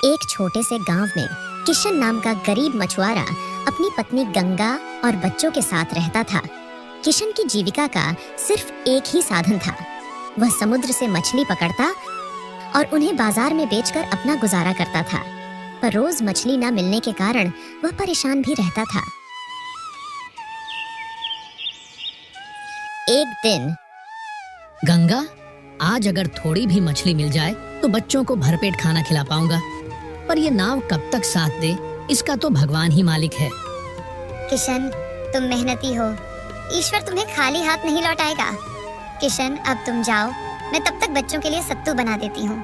एक छोटे से गांव में किशन नाम का गरीब मछुआरा अपनी पत्नी गंगा और बच्चों के साथ रहता था। किशन की जीविका का सिर्फ एक ही साधन था। वह समुद्र से मछली पकड़ता और उन्हें बाजार में बेचकर अपना गुजारा करता था, पर रोज मछली न मिलने के कारण वह परेशान भी रहता था। एक दिन, गंगा, आज अगर थोड़ी भी मछली मिल जाए तो बच्चों को भरपेट खाना खिला पाऊंगा, पर ये नाव कब तक साथ दे इसका तो भगवान ही मालिक है। किशन, तुम मेहनती हो, ईश्वर तुम्हें खाली हाथ नहीं लौटाएगा। किशन, अब तुम जाओ, मैं तब तक बच्चों के लिए सत्तू बना देती हूँ।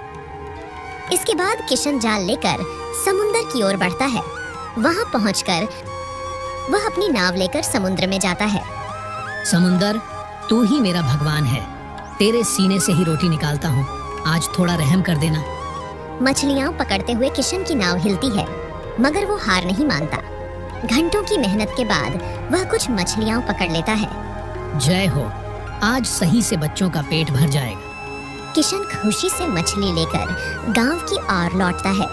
इसके बाद किशन जाल लेकर समुद्र की ओर बढ़ता है। वहाँ पहुँचकर वह अपनी नाव लेकर समुद्र में जाता है। समुंदर, तू ही मेरा भगवान है, तेरे सीने से ही रोटी निकालता हूँ, आज थोड़ा रहम कर देना। मछलियाँ पकड़ते हुए किशन की नाव हिलती है, मगर वो हार नहीं मानता। घंटों की मेहनत के बाद वह कुछ मछलियाँ पकड़ लेता है। जय हो, आज सही से बच्चों का पेट भर जाएगा। किशन खुशी से मछली लेकर गांव की ओर लौटता है।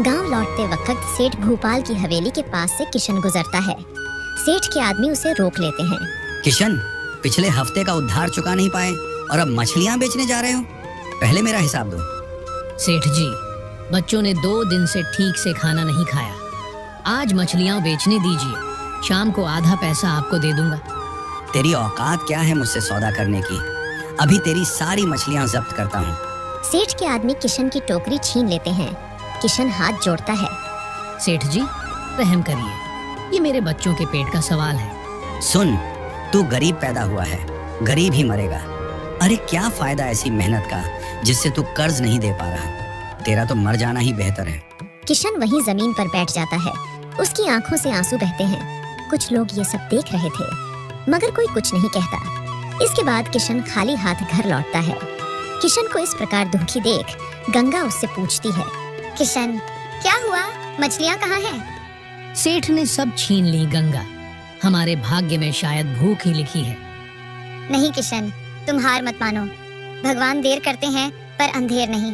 गांव लौटते वक्त सेठ भूपाल की हवेली के पास से किशन गुजरता है। सेठ के आदमी उसे रोक लेते हैं। किशन, पिछले हफ्ते का उधार चुका नहीं पाए और अब मछलियाँ बेचने जा रहे हो? पहले मेरा हिसाब दो। सेठ जी, बच्चों ने 2 दिन से ठीक से खाना नहीं खाया, आज मछलियाँ बेचने दीजिए, शाम को आधा पैसा आपको दे दूंगा। तेरी औकात क्या है मुझसे सौदा करने की? अभी तेरी सारी मछलियाँ जब्त करता हूँ। सेठ के आदमी किशन की टोकरी छीन लेते हैं। किशन हाथ जोड़ता है। सेठ जी, रहम करिए, ये मेरे बच्चों के पेट का सवाल है। सुन, तू गरीब पैदा हुआ है, गरीब ही मरेगा। अरे क्या फायदा ऐसी मेहनत का जिससे तू कर्ज नहीं दे पा रहा? तेरा तो मर जाना ही बेहतर है। किशन वहीं जमीन पर बैठ जाता है। उसकी आंखों से आंसू बहते हैं। कुछ लोग ये सब देख रहे थे, मगर कोई कुछ नहीं कहता। इसके बाद किशन खाली हाथ घर लौटता है। किशन को इस प्रकार दुखी देख गंगा उससे पूछती है, किशन, क्या हुआ? मछलियाँ कहाँ हैं? सेठ ने सब छीन ली गंगा, हमारे भाग्य में शायद भूख ही लिखी है। नहीं किशन, तुम हार मत मानो। भगवान देर करते हैं पर अंधेर नहीं।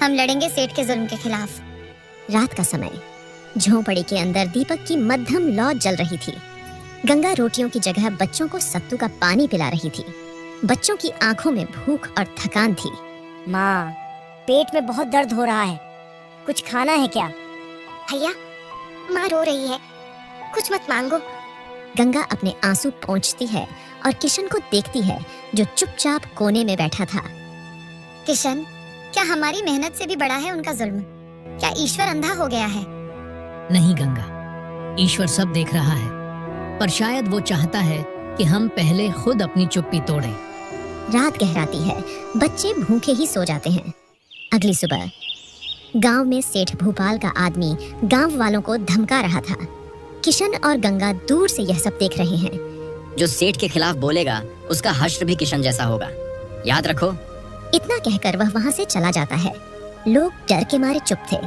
हम लड़ेंगे सेठ के जुल्म के खिलाफ। रात का समय, झोंपड़ी के अंदर दीपक की मध्यम लौ जल रही थी। गंगा रोटियों की जगह बच्चों को सत्तू का पानी पिला रही थी। बच्चों की आंखों में भूख और थकान थी। माँ, पेट में बहुत दर्द हो रहा है, कुछ खाना है क्या? भैया, माँ रो रही है, कुछ मत मांगो। गंगा अपने आंसू पोंछती है और किशन को देखती है, जो चुपचाप कोने में बैठा था। किशन, क्या हमारी मेहनत से भी बड़ा है उनका जुल्म? क्या ईश्वर अंधा हो गया है? नहीं गंगा, ईश्वर सब देख रहा है, पर शायद वो चाहता है कि हम पहले खुद अपनी चुप्पी तोड़ें। रात गहराती है, बच्चे भूखे ही सो जाते हैं। अगली सुबह गांव में सेठ भूपाल का आदमी गांव वालों को धमका रहा था। किशन और गंगा दूर से यह सब देख रहे हैं। जो सेठ के खिलाफ बोलेगा उसका हश्र भी किशन जैसा होगा, याद रखो। इतना कहकर वह वहां से चला जाता है। लोग डर के मारे चुप थे।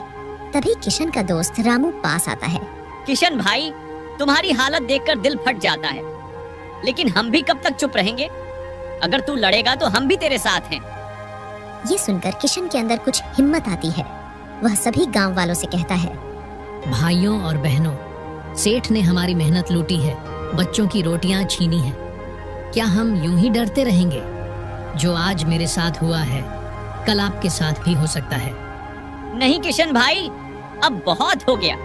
तभी किशन का दोस्त रामू पास आता है। किशन भाई, तुम्हारी हालत देखकर दिल फट जाता है, लेकिन हम भी कब तक चुप रहेंगे? अगर तू लड़ेगा तो हम भी तेरे साथ हैं। ये सुनकर किशन के अंदर कुछ हिम्मत आती है। वह सभी गांव वालों से कहता है, भाइयों और बहनों, सेठ ने हमारी मेहनत लूटी है, बच्चों की रोटियां छीनी है। क्या हम यूं ही डरते रहेंगे? जो आज मेरे साथ हुआ है, कल आपके साथ भी हो सकता है। नहीं किशन भाई, अब बहुत हो गया।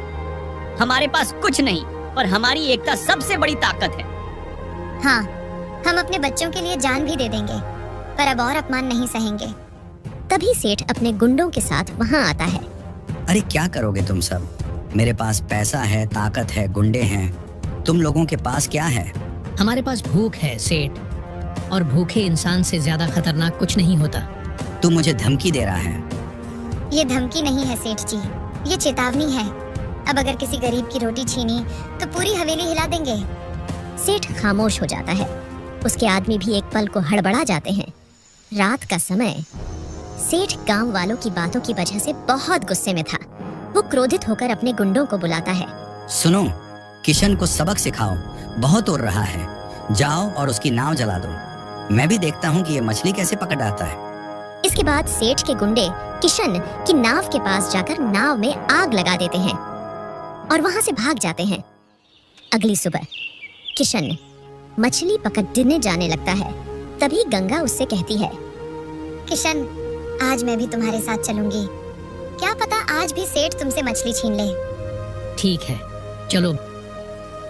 हमारे पास कुछ नहीं, पर हमारी एकता सबसे बड़ी ताकत है। हाँ, हम अपने बच्चों के लिए जान भी दे देंगे, पर अब और अपमान नहीं सहेंगे। तभी सेठ अपने गुंडों के साथ वहाँ आता है। अरे क्या करोगे तुम सब? मेरे पास पैसा है, ताकत है, गुंडे हैं। तुम लोगों के पास क्या है? हमारे पास भूख है सेठ, और भूखे इंसान से ज्यादा खतरनाक कुछ नहीं होता। तू मुझे धमकी दे रहा है? ये धमकी नहीं है सेठ जी, ये चेतावनी है। अब अगर किसी गरीब की रोटी छीनी तो पूरी हवेली हिला देंगे। सेठ खामोश हो जाता है। उसके आदमी भी एक पल को हड़बड़ा जाते हैं। रात का समय, सेठ गांव वालों की बातों की वजह से बहुत गुस्से में था। वो क्रोधित होकर अपने गुंडों को बुलाता है। सुनो, किशन को सबक सिखाओ, बहुत उड़ रहा है। जाओ और उसकी नाव जला दो। मैं भी देखता हूँ कि ये मछली कैसे पकड़ आता है। इसके बाद सेठ के गुंडे किशन की नाव के पास जाकर नाव में आग लगा देते हैं और वहां से भाग जाते हैं। अगली सुबह किशन मछली पकड़ने जाने लगता है। तभी गंगा उससे कहती है, किशन, आज मैं भी तुम्हारे साथ चलूंगी। क्या पता आज भी सेठ तुमसे मछली छीन ले। ठीक है, चलो।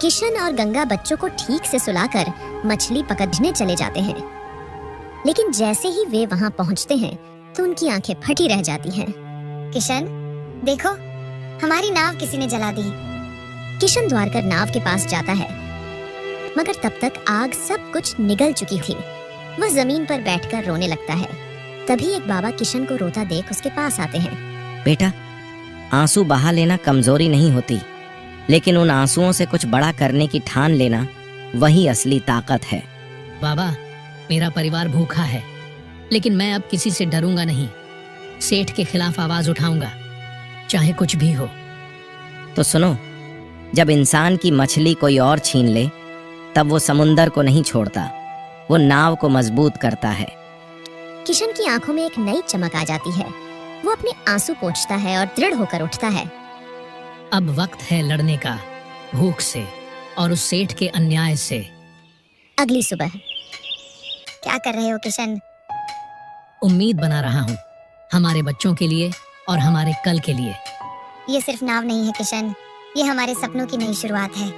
किशन और गंगा बच्चों को ठीक से सुलाकर मछली पकड़ने चले जाते हैं। लेकिन जैसे ही वे वहां पहुंचते हैं तो उनकी आंखें फटी रह जाती हैं। किशन, देखो, हमारी नाव किसी ने जला दी। किशन द्वार कर नाव के पास जाता है, मगर तब तक आग सब कुछ निगल चुकी थी। वह जमीन पर बैठकर रोने लगता है। तभी एक बाबा किशन को रोता देख उसके पास आते हैं। बेटा, आंसू बहा लेना कमजोरी नहीं होती, लेकिन उन आंसुओं से कुछ बड़ा करने की ठान लेना वही असली ताकत है। बाबा, मेरा परिवार भूखा है, लेकिन मैं अब किसी से डरूंगा नहीं। सेठ के खिलाफ आवाज उठाऊंगा, चाहे कुछ भी हो। तो सुनो, जब इंसान की मछली कोई और छीन ले, तब वो समुंदर को नहीं छोड़ता, वो नाव को मजबूत करता है। किशन की आंखों में एक नई चमक आ जाती है। वो अपने आंसू पोंछता है और दृढ़ होकर उठता है। अब वक्त है लड़ने का, भूख से और उस सेठ के अन्याय से। अगली सुबह। क्या कर रहे हो किशन? उम्मीद बना रहा हूँ, हमारे बच्चों के लिए और हमारे कल के लिए। ये सिर्फ नाव नहीं है किशन, ये हमारे सपनों की नई शुरुआत है।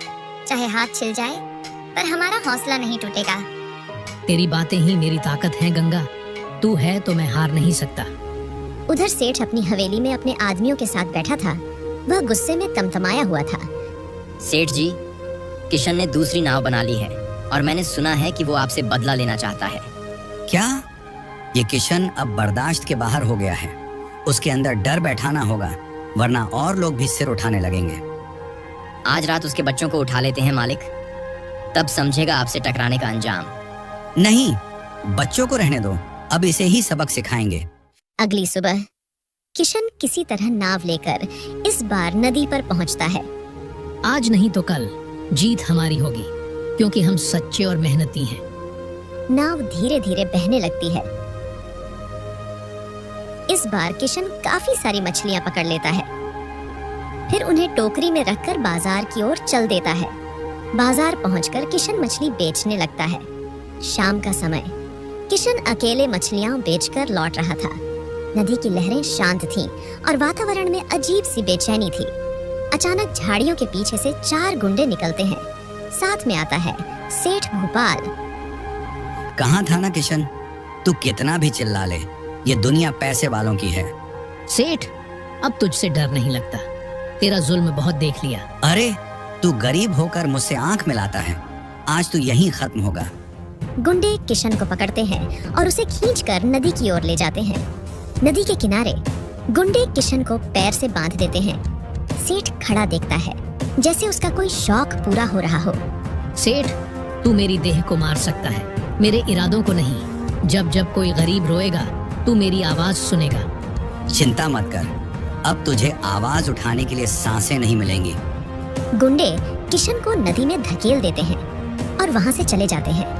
चाहे हाथ छिल जाए, पर हमारा हौसला नहीं टूटेगा। तेरी बातें ही मेरी ताकत हैं गंगा। तू है तो मैं हार नहीं सकता। उधर सेठ अपनी हवेली में अपने आदमियों के साथ बैठा था। वह गुस्से में तमतमाया हुआ था। सेठ जी, किशन ने दूसरी नाव बना ली है और मैंने सुना है कि वो आपसे बदला लेना चाहता है। क्या? ये किशन अब बर्दाश्त के बाहर हो गया है। उसके अंदर डर बैठाना होगा, वरना और लोग भी सिर उठाने लगेंगे। आज रात उसके बच्चों को उठा लेते हैं मालिक, तब समझेगा आपसे टकराने का अंजाम। नहीं, बच्चों को रहने दो, अब इसे ही सबक सिखाएंगे। अगली सुबह किशन किसी तरह नाव लेकर इस बार नदी पर पहुंचता है। आज नहीं तो कल जीत हमारी होगी, क्योंकि हम सच्चे और मेहनती हैं। नाव धीरे धीरे बहने लगती है। इस बार किशन काफी सारी मछलियां पकड़ लेता है। फिर उन्हें टोकरी में रखकर बाजार की ओर चल देता है। बाजार पहुंचकर किशन मछली बेचने लगता है। शाम का समय। किशन अकेले मछलियां बेचकर लौट रहा था। नदी की लहरें शांत थीं और वातावरण में अजीब सी बेचैनी थी। अचानक झाड़ियों के पीछे से 4 गुंडे निकलते हैं। साथ में आता है सेठ भूपाल। कहाँ था ना किशन, तू कितना भी चिल्ला ले, ये दुनिया पैसे वालों की है। सेठ, अब तुझसे डर नहीं लगता। तेरा जुल्म बहुत देख लिया। अरे, तू गरीब होकर मुझसे आंख मिलाता है। आज तू यहीं खत्म होगा। गुंडे किशन को पकड़ते हैं और उसे खींचकर नदी की ओर ले जाते हैं। नदी के किनारे गुंडे किशन को पैर से बांध देते हैं। सेठ खड़ा देखता है, जैसे उसका कोई शौक पूरा हो रहा हो। सेठ, तू मेरी देह को मार सकता है, मेरे इरादों को नहीं। जब जब कोई गरीब रोएगा, तू मेरी आवाज सुनेगा। चिंता मत कर, अब तुझे आवाज उठाने के लिए सांसें नहीं मिलेंगी। गुंडे किशन को नदी में धकेल देते हैं और वहां से चले जाते हैं।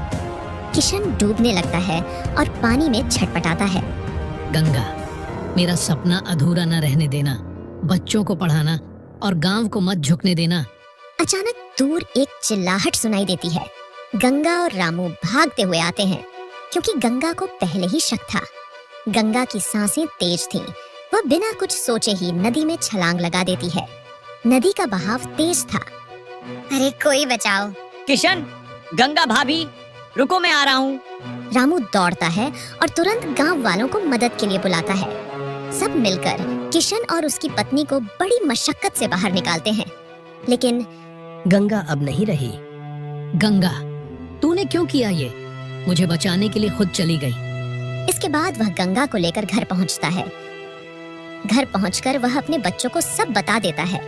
किशन डूबने लगता है और पानी में छटपटाता है। गंगा, मेरा सपना अधूरा न रहने देना। बच्चों को पढ़ाना और गांव को मत झुकने देना। अचानक दूर एक चिल्लाहट सुनाई देती है। गंगा और रामू भागते हुए आते हैं, क्योंकि गंगा को पहले ही शक था। गंगा की सांसें तेज थीं। वह बिना कुछ सोचे ही नदी में छलांग लगा देती है। नदी का बहाव तेज था। अरे कोई बचाओ! किशन, गंगा भाभी, रुको, मैं आ रहा हूँ। रामू दौड़ता है और तुरंत गांव वालों को मदद के लिए बुलाता है। सब मिलकर किशन और उसकी पत्नी को बड़ी मशक्कत से बाहर निकालते हैं, लेकिन गंगा अब नहीं रही। गंगा, तूने क्यों किया ये? मुझे बचाने के लिए खुद चली गई। इसके बाद वह गंगा को लेकर घर पहुंचता है। घर पहुंचकर वह अपने बच्चों को सब बता देता है।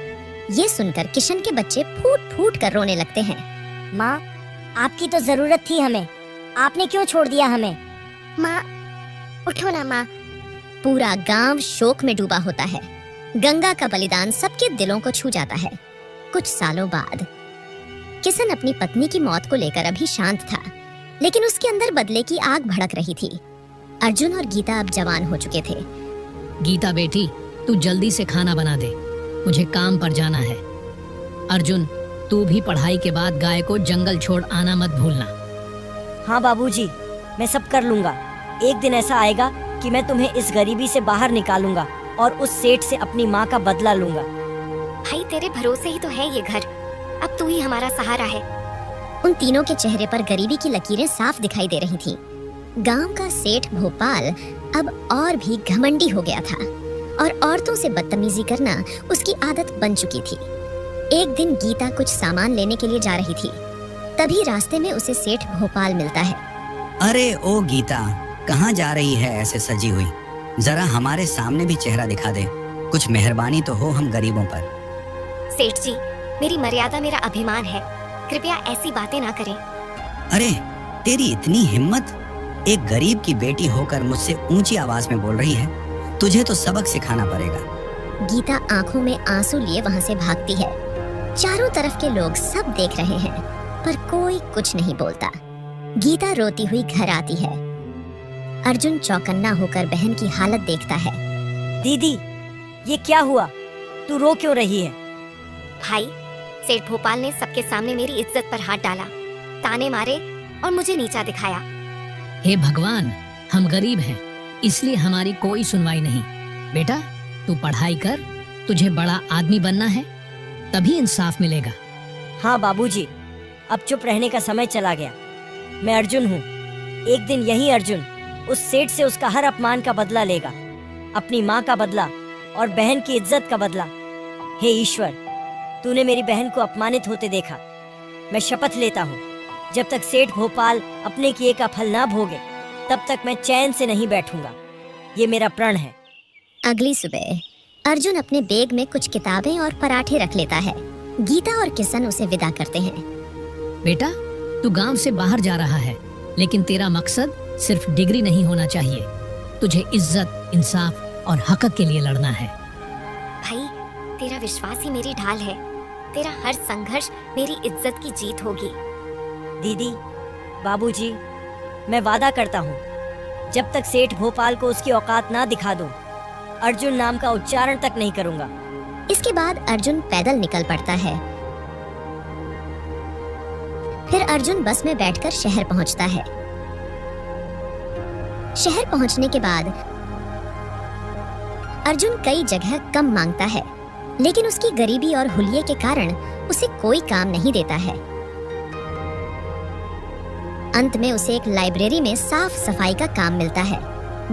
ये सुनकर किशन के बच्चे फूट फूट कर रोने लगते हैं। माँ, आपकी तो जरूरत थी हमें, आपने क्यों छोड़ दिया हमें? माँ, उठो ना माँ। पूरा गांव शोक में डूबा होता है। गंगा का बलिदान सबके दिलों को छू जाता है। कुछ सालों बाद किशन अपनी पत्नी की मौत को लेकर अभी शांत था, लेकिन उसके अंदर बदले की आग भड़क रही थी। अर्जुन और गीता अब जवान हो चुके थे। गीता बेटी, तू जल्दी से खाना बना दे, मुझे काम पर जाना है। अर्जुन, तू भी पढ़ाई के बाद गाय को जंगल छोड़ आना मत भूलना। हाँ बाबूजी, मैं सब कर लूंगा। एक दिन ऐसा आएगा कि मैं तुम्हें इस गरीबी से बाहर निकालूंगा और उस सेठ से अपनी माँ का बदला लूंगा। भाई तेरे भरोसे ही तो है ये घर, अब तू ही हमारा सहारा है। उन तीनों के चेहरे पर गरीबी की लकीरें साफ दिखाई दे रही थीं। गांव का सेठ भोपाल अब और भी घमंडी हो गया था और औरतों से बदतमीजी करना उसकी आदत बन चुकी थी। एक दिन गीता कुछ सामान लेने के लिए जा रही थी, तभी रास्ते में उसे सेठ भोपाल मिलता है। अरे ओ गीता, कहाँ जा रही है ऐसे सजी हुई? जरा हमारे सामने भी चेहरा दिखा दे, कुछ मेहरबानी तो हो हम गरीबों पर। सेठ जी, मेरी मर्यादा मेरा अभिमान है, कृपया ऐसी बातें ना करें। अरे तेरी इतनी हिम्मत, एक गरीब की बेटी होकर मुझसे ऊंची आवाज में बोल रही है? तुझे तो सबक सिखाना पड़ेगा। गीता आंखों में आंसू लिए वहां से भागती है। चारों तरफ के लोग सब देख रहे हैं, पर कोई कुछ नहीं बोलता। गीता रोती हुई घर आती है। अर्जुन चौकन्ना होकर बहन की हालत देखता है। दीदी, ये क्या हुआ? तू रो क्यों रही है? भाई, सेठ भोपाल ने सबके सामने मेरी इज्जत पर हाथ डाला, ताने मारे और मुझे नीचा दिखाया। हे भगवान, हम गरीब हैं, इसलिए हमारी कोई सुनवाई नहीं। बेटा, तू पढ़ाई कर, तुझे बड़ा आदमी बनना है, तभी इंसाफ मिलेगा। हाँ बाबूजी, अब चुप रहने का समय चला गया। मैं अर्जुन हूँ। एक दिन यही अर्जुन उस सेठ से उसका हर अपमान का बदला लेगा, अपनी माँ का बदला और बहन की इज्जत का बदला। हे ईश्वर, तूने मेरी बहन को अपमानित होते देखा। मैं शपथ लेता हूँ, जब तक सेठ भोपाल अपने किए का फल ना भोगे, तब तक मैं चैन से नहीं बैठूंगा। ये मेरा प्रण है। अगली सुबह अर्जुन अपने बैग में कुछ किताबें और पराठे रख लेता है। गीता और किशन उसे विदा करते हैं। बेटा, तू गांव से बाहर जा रहा है, लेकिन तेरा मकसद सिर्फ डिग्री नहीं होना चाहिए। तुझे इज्जत, इंसाफ और हक के लिए लड़ना है। भाई, तेरा विश्वास ही मेरी ढाल है। तेरा हर संघर्ष मेरी इज्जत की जीत होगी। दीदी, बाबूजी, मैं वादा करता हूँ, जब तक सेठ भोपाल को उसकी औकात ना दिखा दूं, अर्जुन नाम का उच्चारण तक नहीं करूंगा। इसके बाद अर्जुन पैदल निकल पड़ता है। फिर अर्जुन बस में बैठकर शहर पहुंचता है। शहर पहुंचने के बाद अर्जुन कई जगह कम मांगता है, लेकिन उसकी गरीबी और हुलिये के कारण उसे कोई काम नहीं देता है। अंत में उसे एक लाइब्रेरी में साफ सफाई का काम मिलता है,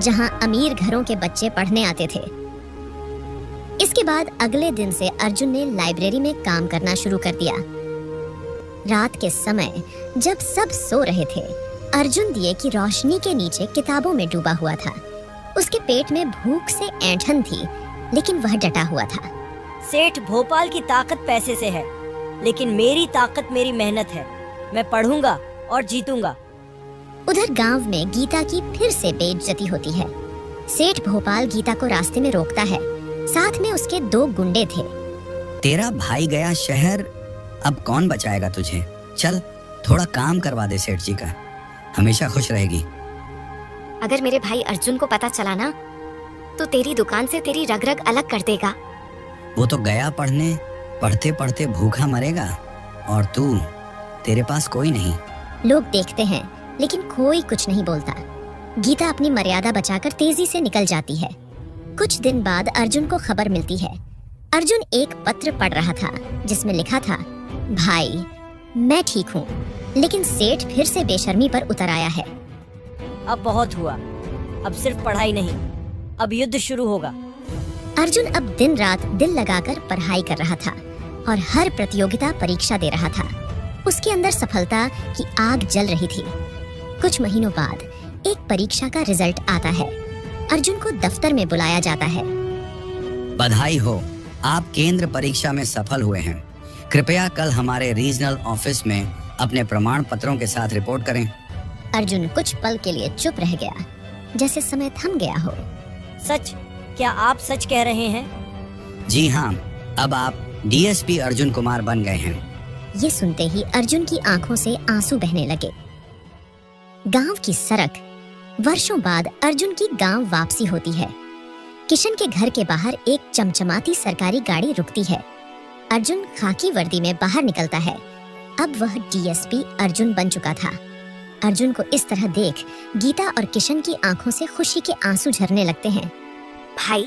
जहां अमीर घरों के बच्चे पढ़ने आते थे। इसके बाद अगले दिन से अर्जुन ने लाइब्रेरी में काम करना शुरू कर दिया। रात के समय जब सब सो रहे थे, अर्जुन दिए की रोशनी के नीचे किताबों में डूबा हुआ था। उसके पेट में भूख से ऐंठन थी, लेकिन वह डटा हुआ था। सेठ भोपाल की ताकत पैसे से है, लेकिन मेरी ताकत मेरी मेहनत है। मैं पढ़ूंगा और जीतूंगा। उधर गांव में गीता की फिर से बेइज्जती होती है। सेठ भोपाल गीता को रास्ते में रोकता है, साथ में उसके 2 गुंडे थे। तेरा भाई गया शहर, अब कौन बचाएगा तुझे? चल थोड़ा काम करवा दे सेठ जी का, हमेशा खुश रहेगी। अगर मेरे भाई अर्जुन को पता चला ना, तो तेरी दुकान से तेरी रग रग अलग कर देगा। वो तो गया पढ़ने, पढ़ते पढ़ते भूखा मरेगा, और तू, तेरे पास कोई नहीं। लोग देखते हैं, लेकिन कोई कुछ नहीं बोलता। गीता अपनी मर्यादा बचाकर तेजी से निकल जाती है। कुछ दिन बाद अर्जुन को खबर मिलती है। अर्जुन एक पत्र पढ़ रहा था, जिसमें लिखा था, भाई, मैं ठीक हूँ, लेकिन सेठ फिर से बेशर्मी पर उतर आया है। अब बहुत हुआ, अब सिर्फ पढ़ाई नहीं, अब युद्ध शुरू होगा। अर्जुन अब दिन रात दिल लगाकर पढ़ाई कर रहा था और हर प्रतियोगिता परीक्षा दे रहा था। उसके अंदर सफलता की आग जल रही थी। कुछ महीनों बाद एक परीक्षा का रिजल्ट आता है। अर्जुन को दफ्तर में बुलाया जाता है। बधाई हो, आप केंद्र परीक्षा में सफल हुए हैं। कृपया कल हमारे रीजनल ऑफिस में अपने प्रमाण पत्रों के साथ रिपोर्ट करें। अर्जुन कुछ पल के लिए चुप रह गया, जैसे समय थम गया हो। सच? क्या आप सच कह रहे हैं? जी हाँ, अब आप डीएसपी अर्जुन कुमार बन गए हैं। ये सुनते ही अर्जुन की आंखों से आंसू बहने लगे। गांव की सड़क वर्षों बाद अर्जुन की गांव वापसी होती है। किशन के घर के बाहर एक चमचमाती सरकारी गाड़ी रुकती है। अर्जुन खाकी वर्दी में बाहर निकलता है। अब वह डीएसपी अर्जुन बन चुका था। अर्जुन को इस तरह देख गीता और किशन की आंखों से खुशी के आंसू झरने लगते हैं। भाई,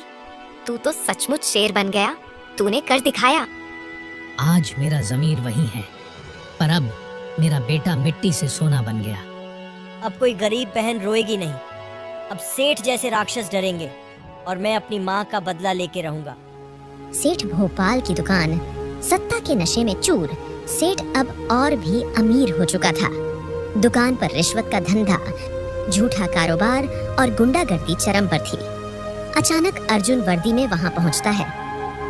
तू तो सचमुच शेर बन गया। तूने कर दिखाया। आज मेरा जमीर वही है, पर अब मेरा बेटा मिट्टी से सोना बन गया। अब कोई गरीब बहन रोएगी नहीं। अब सेठ जैसे राक्षस डरेंगे और मैं अपनी माँ का बदला लेके रहूंगा। सेठ भोपाल की दुकान सत्ता के नशे में चूर। सेठ अब और भी अमीर हो चुका था। दुकान पर रिश्वत का धंधा, झूठा कारोबार और गुंडागर्दी चरम पर थी। अचानक अर्जुन वर्दी में वहां पहुंचता है।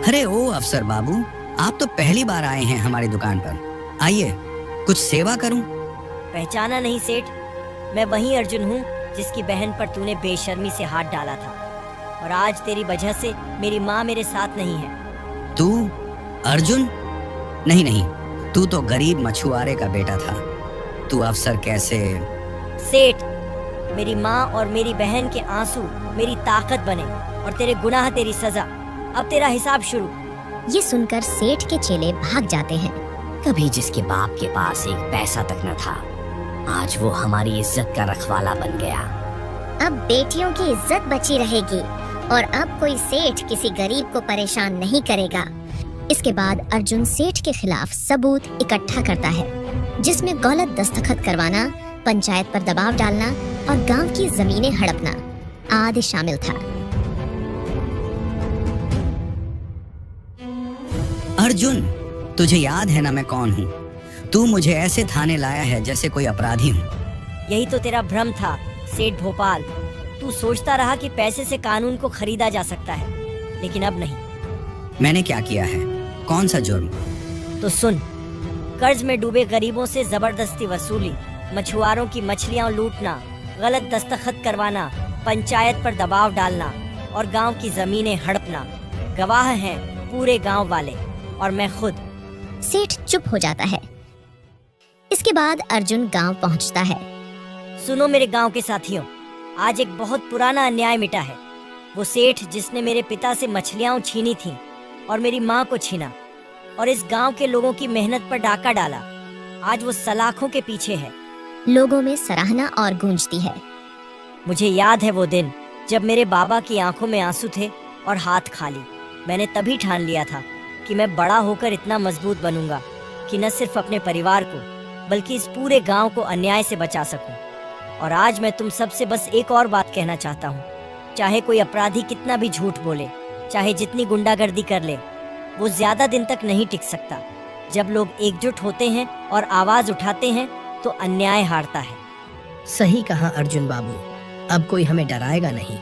अरे ओ अफसर बाबू, आप तो पहली बार आए हैं हमारी दुकान पर। आइए, कुछ सेवा करूं? पहचाना नहीं सेठ? मैं वही अर्जुन हूँ जिसकी बहन पर तूने बेशर्मी से हाथ डाला था, और आज तेरी वजह से मेरी माँ मेरे साथ नहीं है। तू अर्जुन? नहीं नहीं, तू तो गरीब मछुआरे का बेटा था। तू अफसर कैसे? सेठ, मेरी माँ और मेरी बहन के आंसू मेरी ताकत बने और तेरे गुनाह तेरी सजा। अब तेरा हिसाब शुरू। ये सुनकर सेठ के चेले भाग जाते हैं। कभी जिसके बाप के पास एक पैसा तक न था, आज वो हमारी इज्जत का रखवाला बन गया। अब बेटियों की इज्जत बची रहेगी और अब कोई सेठ किसी गरीब को परेशान नहीं करेगा। इसके बाद अर्जुन सेठ के खिलाफ सबूत इकट्ठा करता है, जिसमें गलत दस्तखत करवाना, पंचायत पर दबाव डालना और गांव की जमीनें हड़पना आदि शामिल था। अर्जुन, तुझे याद है ना मैं कौन हूँ? तू मुझे ऐसे थाने लाया है जैसे कोई अपराधी हूँ। यही तो तेरा भ्रम था सेठ भोपाल। तू सोचता रहा कि पैसे से कानून को खरीदा जा सकता है, लेकिन अब नहीं। मैंने क्या किया है? कौन सा जुर्म? तो सुन, कर्ज में डूबे गरीबों से जबरदस्ती वसूली, मछुआरों की मछलियां लूटना, गलत दस्तखत करवाना, पंचायत पर दबाव डालना और गांव की जमीनें हड़पना। गवाह हैं पूरे गांव वाले और मैं खुद। सेठ चुप हो जाता है। इसके बाद अर्जुन गांव पहुंचता है। सुनो मेरे गांव के साथियों, आज एक बहुत पुराना अन्याय मिटा है। वो सेठ जिसने मेरे पिता से मछलियां छीनी थीं और मेरी माँ को छीना और इस गांव के लोगों की मेहनत पर डाका डाला, आज वो सलाखों के पीछे है। लोगों में सराहना और गूंजती है। मुझे याद है वो दिन जब मेरे बाबा की आंखों में आंसू थे और हाथ खाली। मैंने तभी ठान लिया था कि मैं बड़ा होकर इतना मजबूत बनूंगा कि न सिर्फ अपने परिवार को बल्कि इस पूरे गांव को अन्याय से बचा सकूं। और आज मैं तुम सबसे बस एक और बात कहना चाहता हूँ। चाहे कोई अपराधी कितना भी झूठ बोले, चाहे जितनी गुंडागर्दी कर ले, वो ज्यादा दिन तक नहीं टिक सकता। जब लोग एकजुट होते हैं और आवाज उठाते हैं तो अन्याय हारता है। सही कहा अर्जुन बाबू, अब कोई हमें डराएगा नहीं।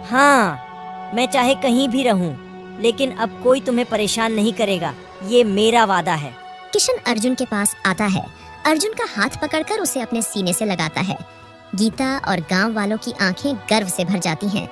हाँ, मैं चाहे कहीं भी रहूं, लेकिन अब कोई तुम्हें परेशान नहीं करेगा, ये मेरा वादा है। किशन अर्जुन के पास आता है। अर्जुन का हाथ पकड़कर उसे अपने सीने से लगाता है। गीता और गांव वालों की आंखें गर्व से भर जाती हैं।